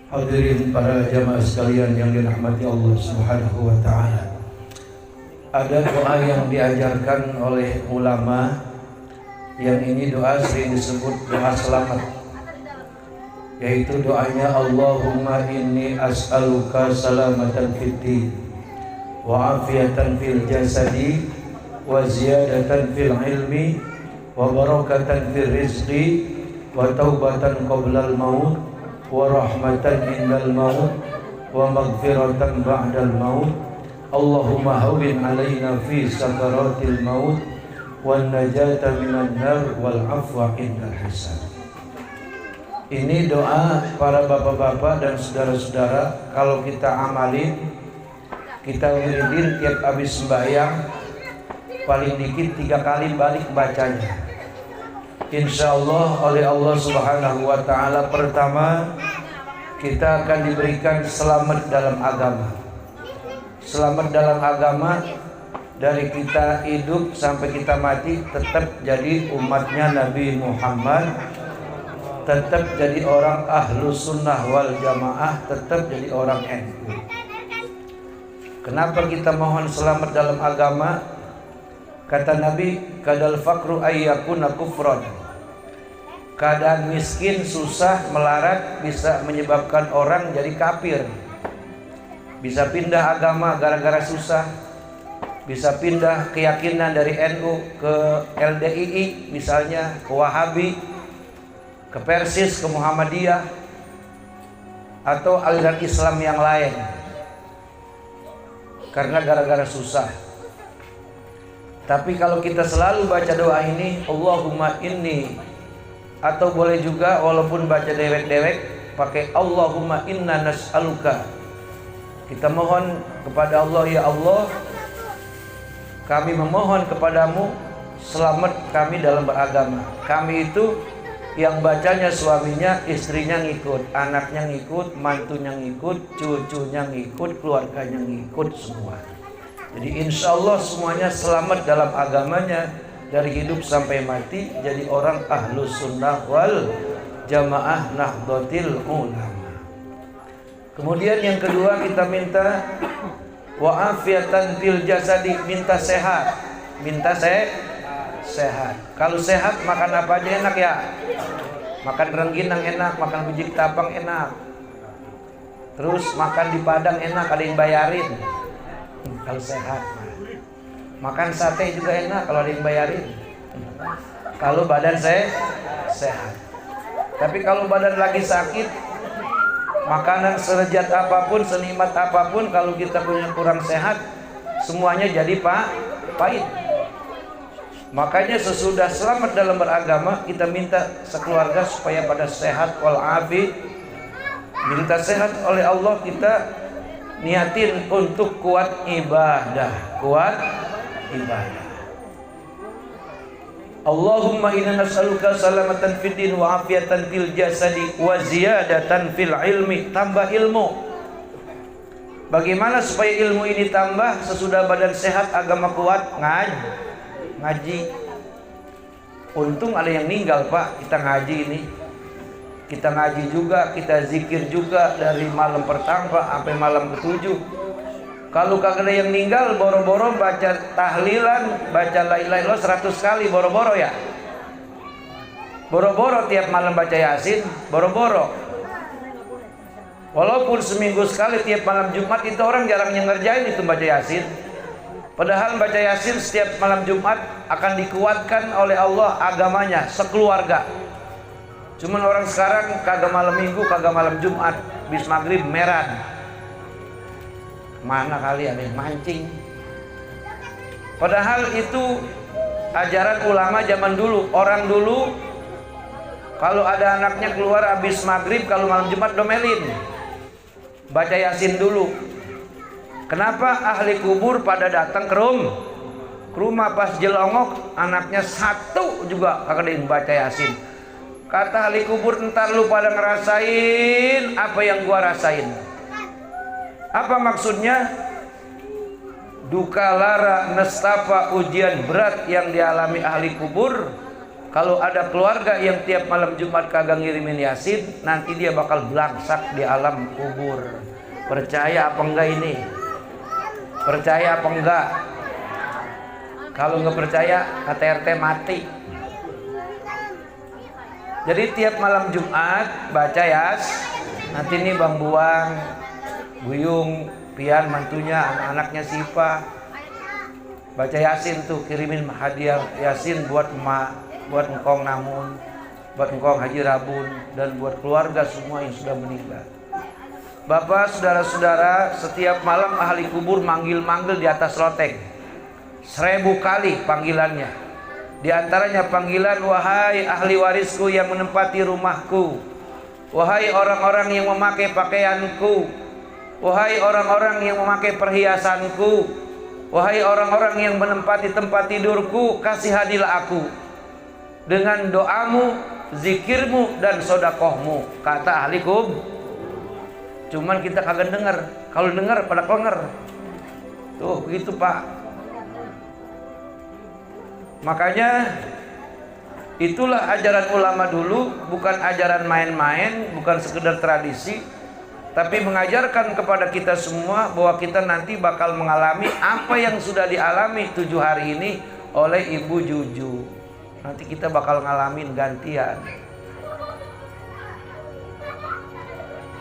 Hadirin para jamaah sekalian yang dirahmati Allah Subhanahu wa taala. Ada doa yang diajarkan oleh ulama, yang ini doa sering disebut doa selamat, yaitu doanya Allahumma inni as'aluka salamatan fid din wa afiatan fil jasadi wa ziyadatan fil ilmi wa barakatan fil rizqi wa taubatan qablal maut wa rahmatan indal maut wa maghfiratan ba'dal maut. Allahumma hawwin alaina fi sakaratil maut wan najata minan nar wal afwa indal hisab. Ini doa para bapak-bapak dan saudara-saudara, kalau kita amalin, kita wiridin tiap habis sembahyang paling dikit 3 kali balik bacanya. Insyaallah oleh Allah Subhanahu wa taala, pertama kita akan diberikan selamat dalam agama. Selamat dalam agama, dari kita hidup sampai kita mati tetap jadi umatnya Nabi Muhammad, tetap jadi orang ahlu sunnah wal jamaah, tetap jadi orang NU. Kenapa kita mohon selamat dalam agama? Kata Nabi, kadal fakru ayyakuna kufron. Keadaan miskin, susah, melarat bisa menyebabkan orang jadi kafir. Bisa pindah agama gara-gara susah. Bisa pindah keyakinan dari NU ke LDII, misalnya ke Wahabi, ke Persis, ke Muhammadiyah, atau aliran Islam yang lain, karena gara-gara susah. Tapi kalau kita selalu baca doa ini, Allahumma inni, atau boleh juga walaupun baca dewek-dewek pakai Allahumma inna nas'aluka. Kita mohon kepada Allah, ya Allah, kami memohon kepadamu selamat kami dalam beragama. Kami itu yang bacanya suaminya, istrinya ngikut, anaknya ngikut, mantunya ngikut, cucunya ngikut, keluarganya ngikut semua. Jadi insya Allah semuanya selamat dalam agamanya, dari hidup sampai mati jadi orang ahlu sunnah wal jamaah nahdlatul ulama. Kemudian yang kedua kita minta wa'afiatan fil jasadi, minta sehat, minta sehat. Kalau sehat makan apa aja enak ya, makan rengginang enak, makan biji ketapang enak, terus makan di Padang enak, ada yang bayarin. Kalau sehat, makan sate juga enak kalau ada yang bayarin. Kalau badan sehat. Tapi kalau badan lagi sakit, makanan selezat apapun, senikmat apapun, kalau kita punya kurang sehat, semuanya jadi pahit. Makanya sesudah selamat dalam beragama, kita minta sekeluarga supaya pada sehat walafiat. Minta sehat oleh Allah, kita niatin untuk kuat ibadah, Allahumma inna nas'aluka salamatan fid din wa afiatan fil jasadi wa ziyadatan fil ilmi. Tambah ilmu. Bagaimana supaya ilmu ini tambah? Sesudah badan sehat, agama kuat, ngaji. Untung ada yang ninggal, Pak, kita ngaji ini. Kita ngaji juga, kita zikir juga dari malam pertama sampai malam ke-7. Kalau kagak ada yang meninggal, boro-boro baca tahlilan, baca la ilaha illallah 100 kali, boro-boro ya. Boro-boro tiap malam baca Yasin, boro-boro. Walaupun seminggu sekali tiap malam Jumat, itu orang jarang yang ngerjain itu baca Yasin. Padahal baca Yasin setiap malam Jumat akan dikuatkan oleh Allah agamanya sekeluarga. Cuman orang sekarang kagak malam Minggu, kagak malam Jumat, bis maghrib meran. Mana kali ada yang mancing. Padahal itu ajaran ulama zaman dulu. Orang dulu kalau ada anaknya keluar habis maghrib, kalau malam Jumat domelin, baca Yasin dulu. Kenapa? Ahli kubur pada datang ke rumah, pas jelongok anaknya satu juga kagak ada yang baca Yasin. Kata ahli kubur, ntar lu pada ngerasain apa yang gua rasain. Apa maksudnya? Duka lara, nestapa, ujian berat yang dialami ahli kubur Kalau ada keluarga yang tiap malam Jumat kagak ngirimin Yasin, nanti dia bakal belangsak di alam kubur. Percaya apa enggak ini? Percaya apa enggak? Kalau nggak percaya, kata RT mati. Jadi tiap malam Jumat baca Yas. Nanti nih Bang Buang, Buyung, Pian, mantunya, anak-anaknya Sipa baca Yasin tuh, kirimin hadiah Yasin buat emak, buat engkong Namun, buat engkong Haji Rabun, dan buat keluarga semua yang sudah meninggal. Bapak, saudara-saudara, setiap malam ahli kubur manggil-manggil di atas loteng 1000 kali panggilannya. Di antaranya panggilan, wahai ahli warisku yang menempati rumahku, wahai orang-orang yang memakai pakaianku, wahai orang-orang yang memakai perhiasanku, wahai orang-orang yang menempati tempat tidurku, kasihanilah aku dengan doamu, zikirmu, dan sodakohmu, kata ahli kubur. Cuman kita kagak dengar. Kalau dengar pada klenger. Tuh begitu Pak. Makanya itulah ajaran ulama dulu, bukan ajaran main-main, bukan sekedar tradisi, tapi mengajarkan kepada kita semua bahwa kita nanti bakal mengalami apa yang sudah dialami 7 hari ini oleh Ibu Juju. Nanti kita bakal ngalamin gantian.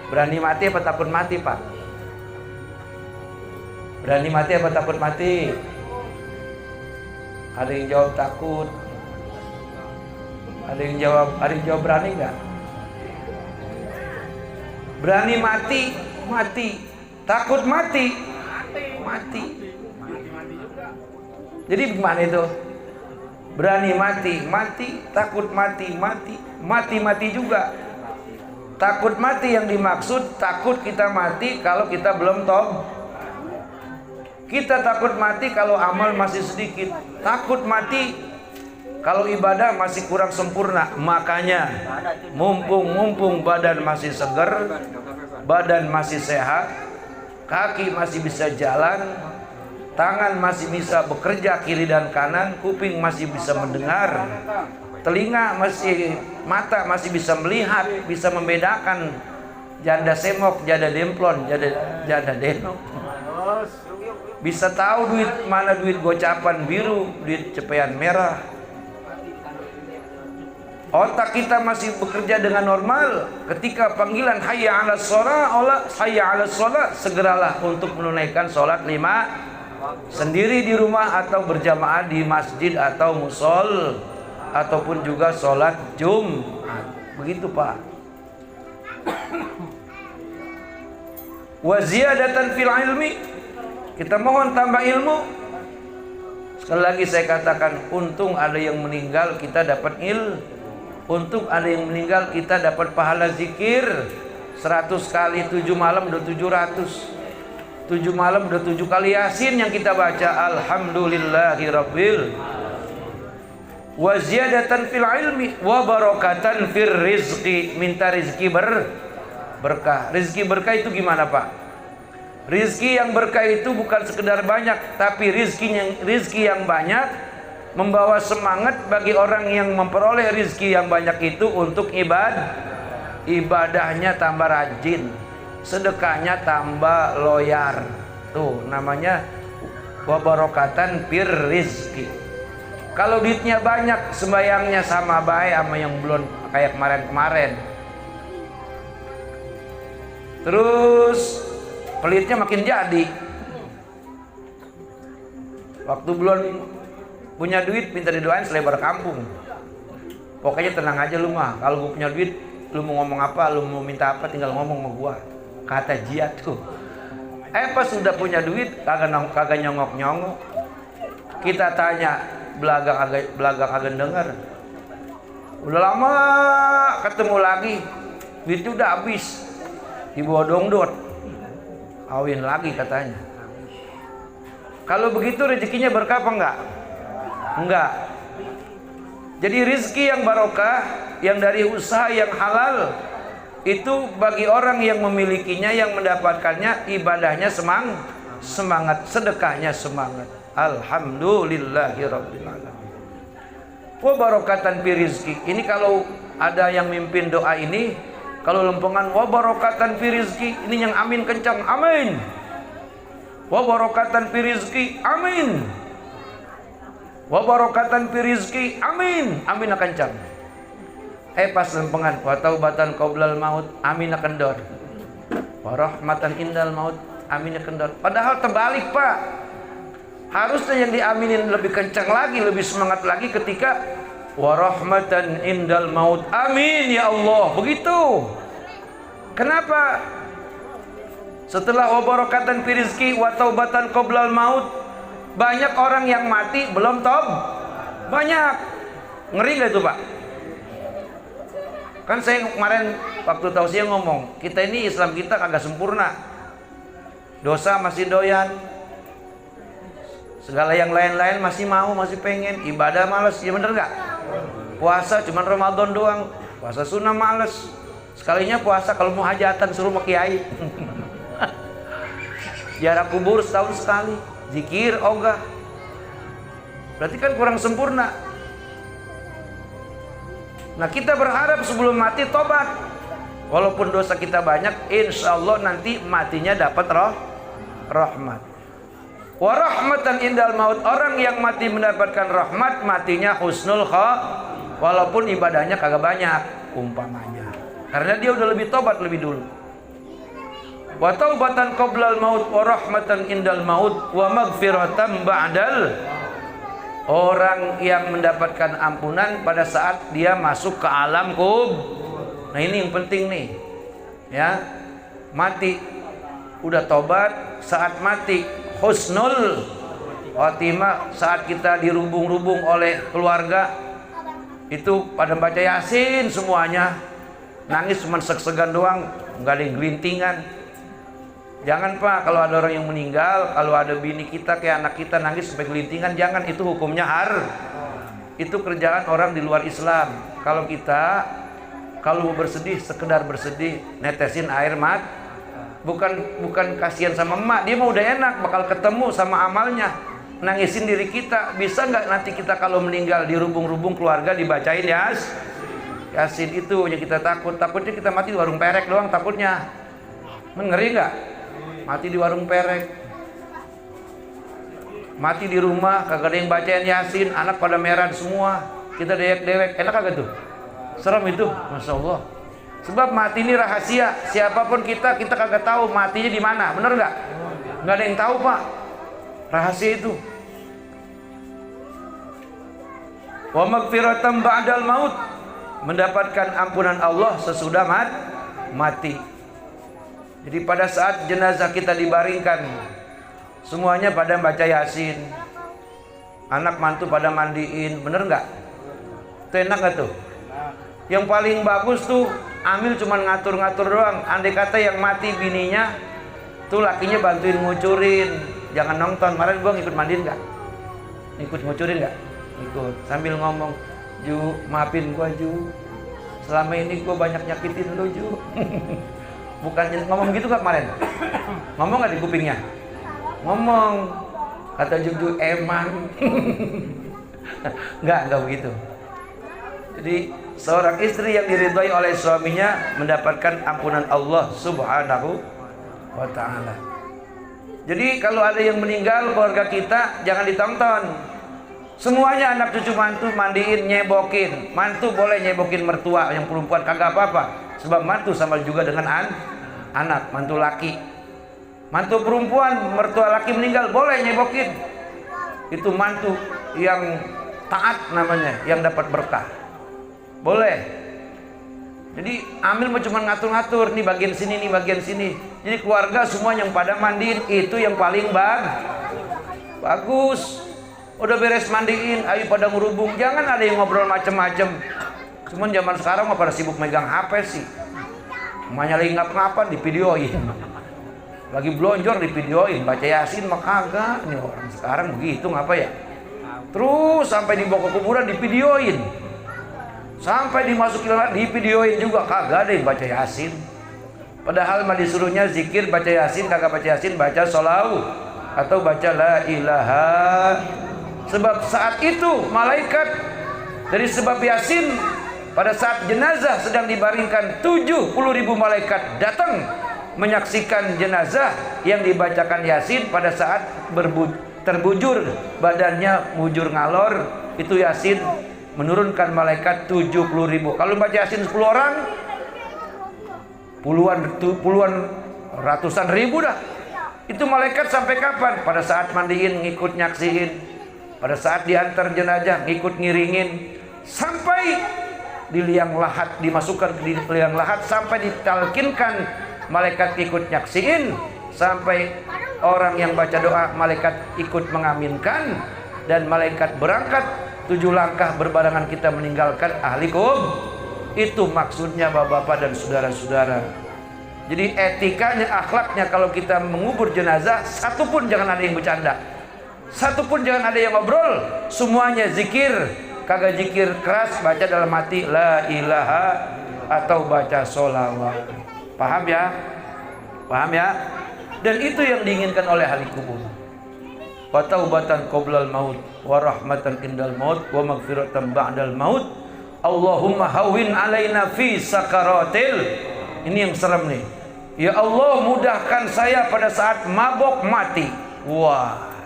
Berani mati apa takut mati, Pak? Berani mati apa takut mati? Ada yang jawab takut. Ada yang jawab berani nggak? Berani mati, mati. Takut mati, mati. Jadi gimana itu? Berani mati, mati. Takut mati, mati. Mati juga. Takut mati yang dimaksud, takut kita mati kalau kita belum tobat. Kita takut mati kalau amal masih sedikit. Takut mati kalau ibadah masih kurang sempurna. Makanya mumpung badan masih segar, badan masih sehat, kaki masih bisa jalan, tangan masih bisa bekerja kiri dan kanan, kuping masih bisa mendengar, telinga masih, mata masih bisa melihat, bisa membedakan janda semok, janda demplon, janda denok. Bisa tahu mana duit gocapan biru, duit cepean merah. Otak kita masih bekerja dengan normal. Ketika panggilan hayya 'alas shalah, hayya 'alas shalah, segeralah untuk menunaikan sholat 5 sendiri di rumah atau berjamaah di masjid atau musol, ataupun juga sholat Jumat. Begitu Pak. Wa ziyadatan fil ilmi, kita mohon tambah ilmu. Sekali lagi saya katakan, untung ada yang meninggal kita dapat untung ada yang meninggal kita dapat pahala zikir 100 kali 7 malam udah 700. 7 malam udah 7 kali Yasin yang kita baca. Alhamdulillahirabbil. Wa ziyadatan fil ilmi wa barakatan fir rizqi, minta rizki berkah. Rizki berkah itu gimana Pak? Rizki yang berkah itu bukan sekedar banyak, tapi rizki yang banyak membawa semangat bagi orang yang memperoleh rizki yang banyak itu untuk ibadahnya tambah rajin, sedekahnya tambah loyar. Tuh namanya wa barakatan fir rizqi. Kalau duitnya banyak, sembayangnya sama baik sama yang belum kayak kemarin-kemarin. Terus pelitnya makin jadi. Waktu belum punya duit minta didoain selebar kampung. Pokoknya tenang aja lu mah, kalau gue punya duit, lu mau ngomong apa, lu mau minta apa, tinggal ngomong sama gua. Kata Jia tuh. Pas sudah punya duit kagak nyongok-nyongok. Kita tanya, belagang kagak denger. Udah lama ketemu lagi, duitnya udah habis. Dibawa dongdot, kawin lagi katanya. Kalau begitu rezekinya berkah apa enggak? Enggak. Jadi rizki yang barokah, yang dari usaha yang halal, itu bagi orang yang memilikinya, yang mendapatkannya, ibadahnya semangat, sedekahnya semangat. Alhamdulillahirabbil alamin. wa barakatan fi rizqi. Ini kalau ada yang mimpin doa ini, kalau lempengan wa barakatan fi rizqi, ini yang amin kencang, amin. Wa barakatan fi rizqi, amin. Wa barakatan fi rizqi, amin. Amin kencang. Pas lempengan wa taubatan qablal maut, amin kendor. Wa rahmatan indal maut, amin kendor. Padahal terbalik, Pak. Harusnya yang diaminin lebih kencang lagi, lebih semangat lagi ketika wa rahmatan indal maut, amin ya Allah. Begitu. Kenapa? Setelah wa barakatan fi rizqi wa taubatan qoblal maut, banyak orang yang mati belum banyak. Ngeri gak itu, Pak? Kan saya kemarin waktu tausiah ngomong, kita ini Islam kita kagak sempurna. Dosa masih doyan, segala yang lain-lain masih mau, masih pengen. Ibadah males, ya bener gak? Puasa cuman Ramadan doang, puasa sunnah males. Sekalinya puasa kalau mau hajatan suruh sama kiai. Ziarah kubur setahun sekali, zikir ogah. Berarti kan kurang sempurna. Nah, kita berharap sebelum mati tobat. Walaupun dosa kita banyak, insya Allah nanti matinya dapat rahmat. Wa rahmatan indal maut, orang yang mati mendapatkan rahmat, matinya husnul walaupun ibadahnya kagak banyak umpamanya, karena dia udah lebih tobat lebih dulu. Wa taubatan qoblal maut wa rahmatan indal maut wa maghfiratan ba'dal, orang yang mendapatkan ampunan pada saat dia masuk ke alam Nah, ini yang penting nih. Ya. Mati udah tobat, saat mati husnul khotimah, saat kita dirubung-rubung oleh keluarga itu pada baca Yasin semuanya, nangis cuma seg-segan doang, nggak ada yang gelintingan. Jangan, Pak, kalau ada orang yang meninggal, kalau ada bini kita kayak anak kita nangis sampai gelintingan, jangan, itu hukumnya itu kerjaan orang di luar Islam. Kalau mau bersedih, sekedar bersedih, netesin air mata. Bukan kasihan sama emak, dia mah udah enak, bakal ketemu sama amalnya. Nangisin diri kita. Bisa nggak nanti kita kalau meninggal dirubung-rubung keluarga dibacain Yasin? Itu yang kita takutnya kita mati di warung perek doang takutnya. Ngeri nggak? Mati di warung perek, mati di rumah kagak ada yang bacain Yasin, anak pada merah semua, kita dewek-dewek, enak kagak tuh? Serem itu, Masya Allah. Sebab mati ini rahasia, siapapun kita kagak tahu matinya di mana, bener nggak? Nggak ada yang tahu, Pak. Rahasia itu. Wa maghfiratan ba'dal maut, mendapatkan ampunan Allah sesudah mati. Jadi pada saat jenazah kita dibaringkan, semuanya pada baca Yasin, anak mantu pada mandiin, bener nggak? Itu enak nggak tuh? Yang paling bagus tuh Amil cuma ngatur-ngatur doang. Andai kata yang mati bininya tuh lakinya bantuin ngucurin, jangan nonton. Kemarin gua ngikut mandiin nggak? Ikut ngucurin nggak? Ikut sambil ngomong, Ju, maafin gua Ju, selama ini gua banyak nyakitin lu Ju. Bukan ngomong gitu gak kemarin? Ngomong gak di kupingnya? Ngomong. Kata Juju, emang. Enggak begitu. Jadi seorang istri yang diridhai oleh suaminya mendapatkan ampunan Allah Subhanahu wa ta'ala. Jadi kalau ada yang meninggal keluarga kita, jangan ditonton. Semuanya anak cucu mantu mandiin, nyebokin. Mantu boleh nyebokin mertua, yang perempuan kagak apa-apa. Sebab mantu sama juga dengan anak, mantu laki. Mantu perempuan, mertua laki meninggal, boleh nyebokin. Itu mantu yang taat namanya, yang dapat berkah. Boleh. Jadi Amil mau cuma ngatur-ngatur, nih bagian sini, nih bagian sini. Jadi keluarga semua yang pada mandiin, itu yang paling bagus. Udah beres mandiin, ayo pada ngerubung. Jangan ada yang ngobrol macem-macem. Cuman zaman sekarang mah pada sibuk megang HP sih. Emaknya lagi ngapa-ngapa divideoin, lagi blonjor divideoin, baca Yasin mah kagak. Nih orang sekarang begitu ngapa ya? Terus sampai dibawa ke kuburan divideoin, sampai dimasukin divideoin juga, kagak ada yang baca Yasin. Padahal mah disuruhnya zikir baca Yasin, kagak baca Yasin, baca sholawat atau baca la ilaha. Sebab saat itu malaikat Dari sebab Yasin, pada saat jenazah sedang dibaringkan, 70.000 malaikat datang menyaksikan jenazah yang dibacakan Yasin. Pada saat terbujur badannya, mujur ngalor, itu Yasin menurunkan malaikat 70.000. Kalau baca Yasin 10 orang, puluhan ratusan ribu dah. Itu malaikat sampai kapan? Pada saat mandiin ngikut nyaksiin, pada saat diantar jenazah ngikut ngiringin, sampai di liang lahat, dimasukkan di liang lahat, sampai ditalkinkan malaikat ikut nyaksiin, sampai orang yang baca doa malaikat ikut mengaminkan, dan malaikat berangkat 7 langkah berbarengan kita meninggalkan ahli kubur. Itu maksudnya bapak-bapak dan saudara-saudara. Jadi etikanya, akhlaknya kalau kita mengubur jenazah, satu pun jangan ada yang bercanda, satu pun jangan ada yang ngobrol, semuanya zikir. Kagak zikir keras, baca dalam hati la ilaha atau baca sholawat. Paham ya? Paham ya? Dan itu yang diinginkan oleh ahli kubur. Wa taubatan qoblal maut, wa rahmatan indal maut, wa maghfiratan ba'dal maut. Allahumma hawwin alaina fi sakaratil. Ini yang serem nih. Ya Allah, mudahkan saya pada saat mabok mati. Wah.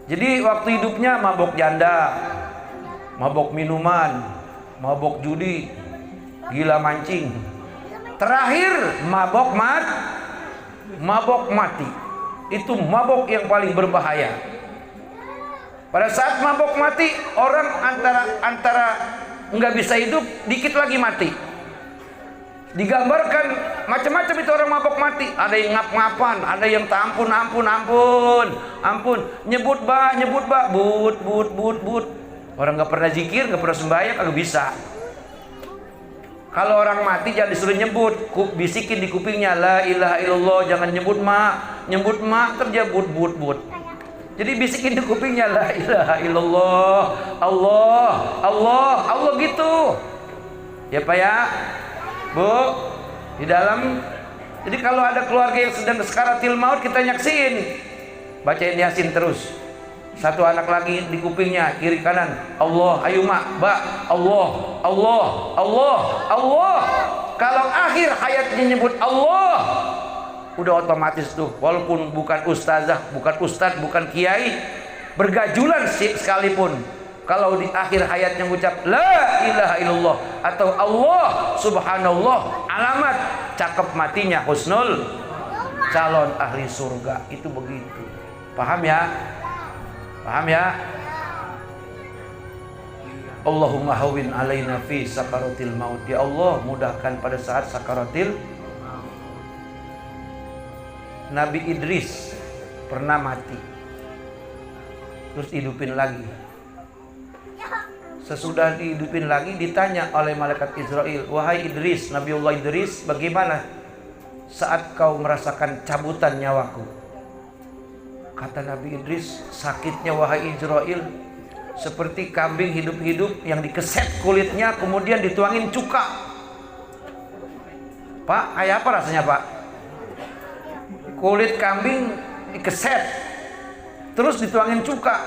Jadi waktu hidupnya mabok janda, mabok minuman, mabok judi, gila mancing. Terakhir mabok mati. Itu mabok yang paling berbahaya. Pada saat mabok mati, orang antara nggak bisa hidup, dikit lagi mati. Digambarkan macam-macam itu orang mabok mati. Ada yang ngap-ngapan, ada yang tak ampun, nyebut ba, but. Orang nggak pernah zikir, nggak pernah sembahyang, kagak bisa. Kalau orang mati jangan disuruh nyebut, bisikin di kupingnya la ilaha illallah, jangan nyebut ma kerja but. Jadi bisikin di kupingnya la ilaha illallah, Allah gitu. Ya Pak ya, Bu, di dalam. Jadi kalau ada keluarga yang sedang sekaratil maut, kita nyaksiin, bacain Yasin terus. Satu anak lagi di kupingnya kiri kanan, Allah, ayo mak, ba, Allah. Kalau akhir hayatnya nyebut Allah, udah otomatis tuh, walaupun bukan ustazah, bukan ustadz, bukan kiai, bergajulan sekalipun, kalau di akhir hayatnya ngucap la ilaha illallah atau Allah subhanallah, alamat cakep matinya husnul, calon ahli surga. Itu begitu. Paham ya? Paham ya? Allahumma hawwin alaina fi sakaratil maut. Ya Allah, mudahkan pada saat sakaratil. Nabi Idris pernah mati, terus hidupin lagi. Sesudah dihidupin lagi, ditanya oleh malaikat Israel, wahai Idris, Nabiullah Idris, bagaimana saat kau merasakan cabutan nyawaku? Kata Nabi Idris, sakitnya wahai Israel seperti kambing hidup-hidup yang dikeset kulitnya kemudian dituangin cuka. Pak, kayak apa rasanya Pak? Kulit kambing dikeset terus dituangin cuka.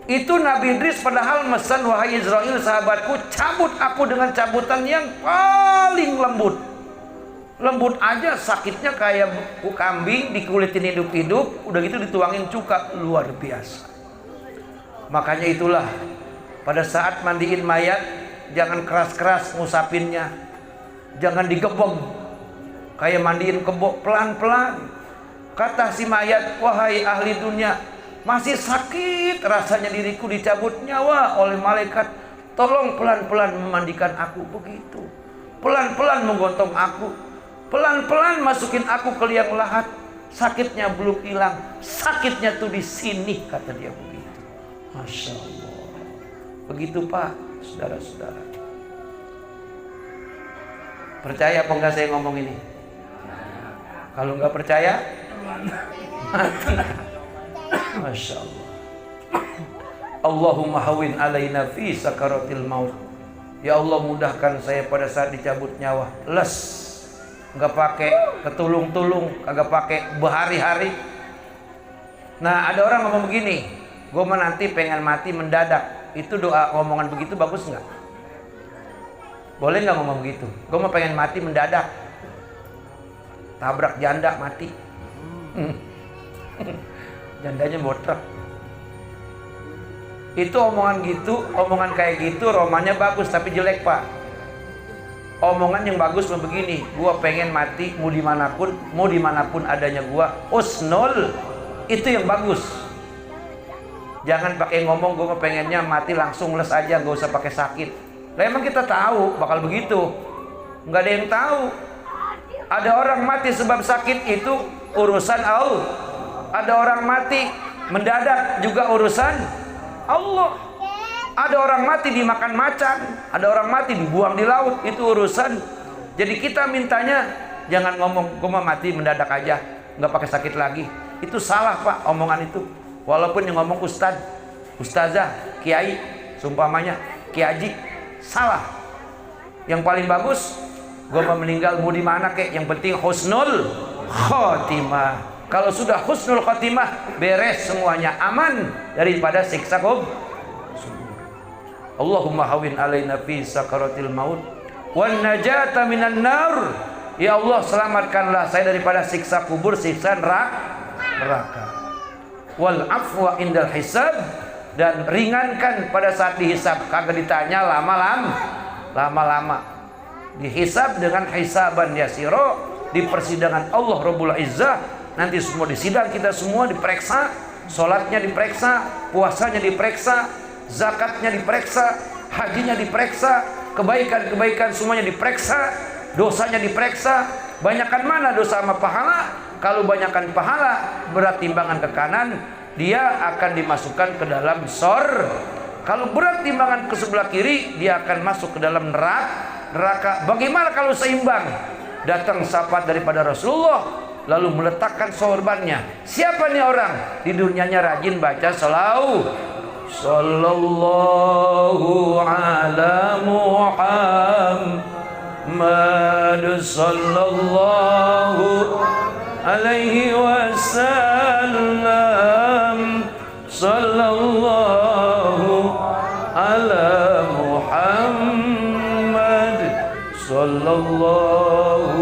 Itu Nabi Idris padahal mesan, wahai Israel sahabatku, cabut aku dengan cabutan yang paling lembut. Lembut aja sakitnya kayak kambing dikulitin hidup-hidup, udah gitu dituangin cuka, luar biasa. Makanya itulah pada saat mandiin mayat jangan keras-keras ngusapinnya, jangan digebong kayak mandiin kebo, pelan-pelan. Kata si mayat, wahai ahli dunia, masih sakit rasanya diriku dicabut nyawa oleh malaikat, tolong pelan-pelan memandikan aku. Begitu, pelan-pelan menggontong aku, pelan-pelan masukin aku ke liang lahat. Sakitnya belum hilang, sakitnya tuh di sini, kata dia begitu. Masya Allah. Begitu Pak, saudara-saudara. Percaya apa enggak saya ngomong ini? Kalau enggak percaya, Masya Allah. Allahumma hawin alaina fi sakaratil maut. Ya Allah, mudahkan saya pada saat dicabut nyawa. Les, nggak pakai ketulung-tulung, kagak pakai berhari-hari. Nah, ada orang ngomong begini, gue nanti pengen mati mendadak. itu doa ngomongan begitu bagus nggak? Boleh nggak ngomong begitu? Gue mau pengen mati mendadak, tabrak janda mati. Jandanya botrek. Itu omongan gitu, omongan kayak gitu romannya bagus tapi jelek pak. Omongan yang bagus begini, gua pengen mati mau dimanapun adanya gua, usnul, itu yang bagus. Jangan pakai ngomong gua pengennya mati langsung les aja, gak usah pakai sakit. Lah emang kita tahu bakal begitu? Nggak ada yang tahu. Ada orang mati sebab sakit itu urusan Allah. Ada orang mati mendadak juga urusan Allah. Ada orang mati dimakan macan, ada orang mati dibuang di laut, itu urusan. Jadi kita mintanya jangan ngomong gua mau mati mendadak aja, nggak pakai sakit lagi. Itu salah pak omongan itu. Walaupun yang ngomong ustadz, ustazah, kiai, sumpamanya kiaji, salah. Yang paling bagus, gua mau meninggal mau di mana kek, yang penting husnul khotimah. Kalau sudah husnul khotimah, beres semuanya, aman daripada siksa kubur. Allahumma hawin alaina fi sakaratil maut wan najata minan nar. Ya Allah, selamatkanlah saya daripada siksa kubur, siksa neraka. Wal afwa indal hisab, dan ringankan pada saat dihisab, kagak ditanya lama-lama. Dihisab dengan hisaban yasiro, di persidangan Allah Rabbul Izzah. Nanti semua disidang, kita semua diperiksa, sholatnya diperiksa, puasanya diperiksa, zakatnya diperiksa, hajinya diperiksa, kebaikan-kebaikan semuanya diperiksa, dosanya diperiksa. Banyakan mana dosa sama pahala? Kalau banyakan pahala, berat timbangan ke kanan, dia akan dimasukkan ke dalam Kalau berat timbangan ke sebelah kiri, dia akan masuk ke dalam neraka. Bagaimana kalau seimbang? Datang syafaat daripada Rasulullah, lalu meletakkan sorbannya. Siapa nih orang? Di dunianya rajin baca Sallallahu ala Muhammad sallallahu alaihi wasallam. Sallallahu ala Muhammad sallallahu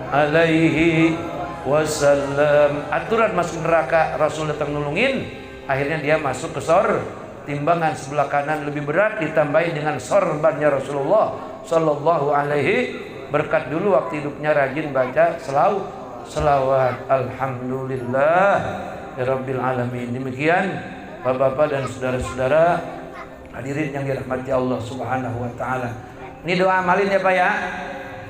alaihi wasallam. Aturan masuk neraka, Rasul datang nulungin. Akhirnya dia masuk ke timbangan sebelah kanan lebih berat, ditambahi dengan sorbannya Rasulullah sallallahu alaihi. Berkat dulu waktu hidupnya rajin baca selawat. Alhamdulillah ya rabbil alamin. Demikian bapak-bapak dan saudara-saudara hadirin yang dirahmati Allah subhanahu wa ta'ala. Ini doa amalin ya pak ya.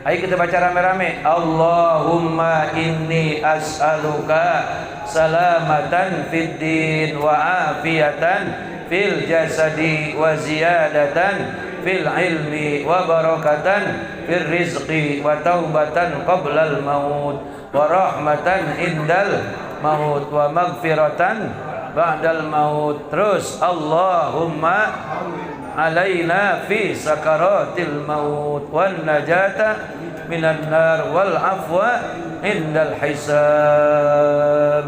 Ayo kita baca rame-rame. Allahumma inni as'aluka salamatan fid din wa afiyatan fil jasadi wa ziyadatan fil ilmi wa barakatan fil rizqi wa taubatan qablal maut wa rahmatan indal maut wa maghfiratan ba'dal maut. Terus Allahumma alaina fi sakaratil maut wan najata minan nar wal afwa indal hisab.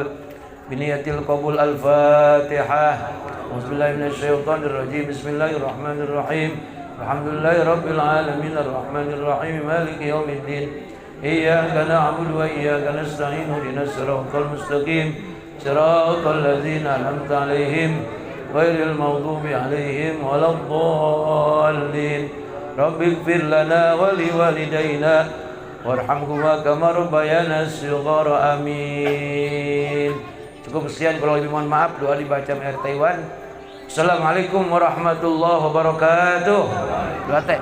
Biniyatil qabul al-fatihah. Bismillahir minasyaitonir rajim. Bismillahirrahmanirrahim. Alhamdulillahi rabbil alamin arrahmanir rahim maliki yaumiddin. Iyyaka na'budu wa iyyaka nasta'in ihdinas siratal mustaqim siratal ladzina an'amta 'alaihim ghairil maghdubi 'alaihim waladdallin. Rabbighfir lana wa liwalidayna warhamhuma kama rabbayana shighara. Amin. Cukup sekian, kalau lebih mohon maaf. Doa dibaca Air Taiwan. Assalamualaikum warahmatullahi wabarakatuh. Doa teh.